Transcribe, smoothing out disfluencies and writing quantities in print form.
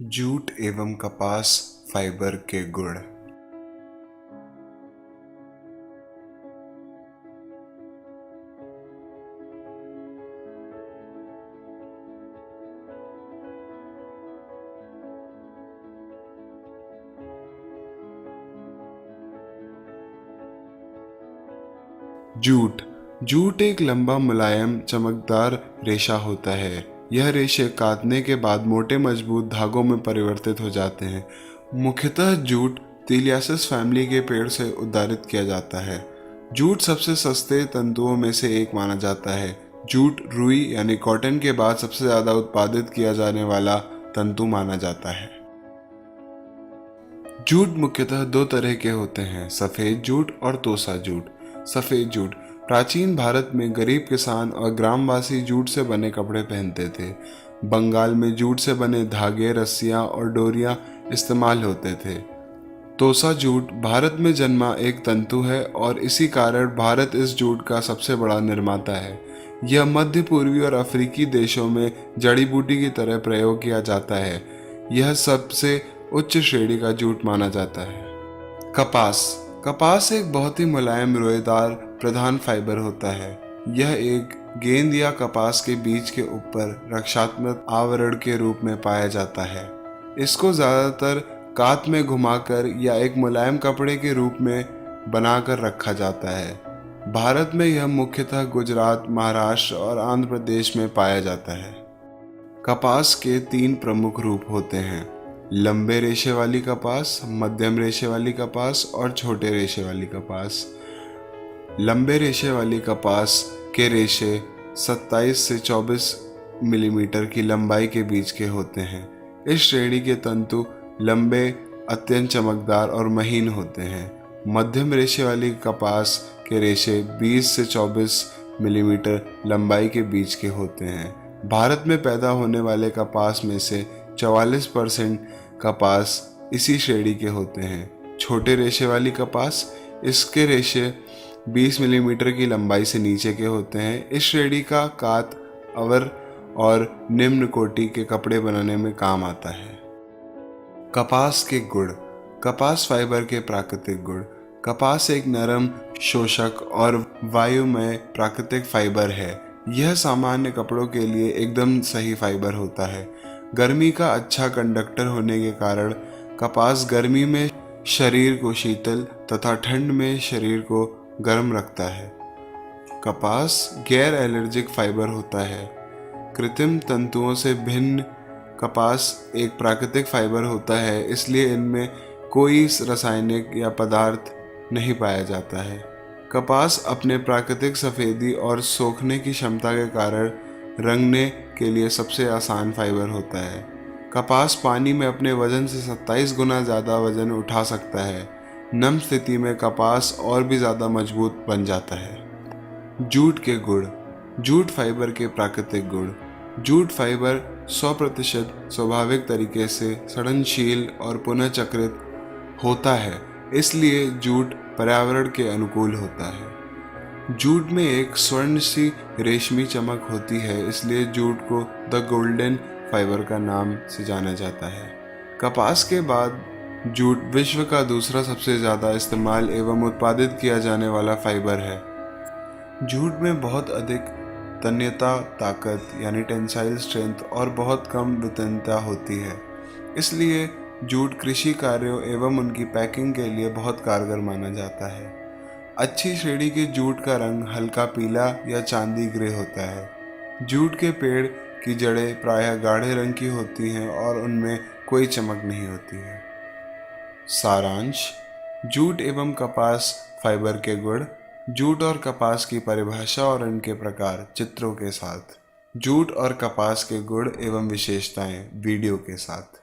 Jute एवं कपास fibre के गुण। जूट जूट एक लंबा मुलायम चमकदार रेशा होता है। यह रेशे काटने के बाद मोटे मजबूत धागों में परिवर्तित हो जाते हैं। मुख्यतः जूट तिलियासिस फैमिली के पेड़ से उद्धारित किया जाता है। जूट सबसे सस्ते तंतुओं में से एक माना जाता है। जूट रुई यानी कॉटन के बाद सबसे ज्यादा उत्पादित किया जाने वाला तंतु माना जाता है। जूट मुख्यतः दो तरह के होते हैं, सफेद जूट और तोसा जूट। सफेद जूट प्राचीन भारत में गरीब किसान और ग्रामवासी जूट से बने कपड़े पहनते थे। बंगाल में जूट से बने धागे, रस्सियां और डोरियां इस्तेमाल होते थे। तोसा जूट भारत में जन्मा एक तंतु है और इसी कारण भारत इस जूट का सबसे बड़ा निर्माता है। यह मध्य पूर्वी और अफ्रीकी देशों में जड़ी बूटी की तरह प्रयोग किया जाता है। यह सबसे उच्च श्रेणी का जूट माना जाता है। कपास कपास एक बहुत ही मुलायम रोएदार प्रधान फाइबर होता है। यह एक गेंद या कपास के बीज के ऊपर रक्षात्मक आवरण के रूप में पाया जाता है। इसको ज्यादातर कात में घुमाकर या एक मुलायम कपड़े के रूप में बनाकर रखा जाता है। भारत में यह मुख्यतः गुजरात, महाराष्ट्र और आंध्र प्रदेश में पाया जाता है। कपास के तीन प्रमुख रूप होते हैं, लंबे रेशे वाली कपास, मध्यम रेशे वाली कपास और छोटे रेशे वाली कपास। लंबे रेशे वाली कपास के रेशे 27 से 24 मिलीमीटर की लंबाई के बीच के होते हैं। इस श्रेणी के तंतु लंबे, अत्यंत चमकदार और महीन होते हैं। मध्यम रेशे वाली कपास के रेशे 20 से 24 मिलीमीटर लंबाई के बीच के होते हैं। भारत में पैदा होने वाले कपास में से 44% कपास इसी श्रेणी के होते हैं। छोटे रेशे वाली कपास, इसके रेशे 20 मिलीमीटर की लंबाई से नीचे के होते हैं। इस श्रेणी का कात, अवर और निम्न कोटि के कपड़े बनाने में काम आता है। कपास के गुण। कपास फाइबर के प्राकृतिक गुण। कपास एक नरम, शोषक और वायुमय प्राकृतिक फाइबर है। यह सामान्य कपड़ों के लिए एकदम सही फाइबर होता है। गर्मी का अच्छा कंडक्टर होने के कारण कपास गर्मी में शरीर को शीतल तथा ठंड में शरीर को गर्म रखता है। कपास गैर एलर्जिक फाइबर होता है। कृत्रिम तंतुओं से भिन्न कपास एक प्राकृतिक फाइबर होता है, इसलिए इनमें कोई रासायनिक या पदार्थ नहीं पाया जाता है। कपास अपने प्राकृतिक सफेदी और सोखने की क्षमता के कारण रंगने के लिए सबसे आसान फाइबर होता है। कपास पानी में अपने वजन से 27 गुना ज़्यादा वजन उठा सकता है। नम स्थिति में कपास और भी ज़्यादा मजबूत बन जाता है। जूट के गुण। जूट फाइबर के प्राकृतिक गुण। जूट फाइबर 100% स्वाभाविक तरीके से सड़नशील और पुनः चक्रित होता है, इसलिए जूट पर्यावरण के अनुकूल होता है। जूट में एक स्वर्ण सी रेशमी चमक होती है, इसलिए जूट को द गोल्डन फाइबर का नाम से जाना जाता है। कपास के बाद जूट विश्व का दूसरा सबसे ज़्यादा इस्तेमाल एवं उत्पादित किया जाने वाला फाइबर है। जूट में बहुत अधिक तन्यता ताकत यानी टेंसाइल स्ट्रेंथ और बहुत कम वितनता होती है, इसलिए जूट कृषि कार्यों एवं उनकी पैकिंग के लिए बहुत कारगर माना जाता है। अच्छी श्रेणी के जूट का रंग हल्का पीला या चांदी ग्रे होता है। जूट के पेड़ की जड़ें प्रायः गाढ़े रंग की होती हैं और उनमें कोई चमक नहीं होती है। सारांश। जूट एवं कपास फाइबर के गुण। जूट और कपास की परिभाषा और इनके प्रकार चित्रों के साथ। जूट और कपास के गुण एवं विशेषताएं वीडियो के साथ।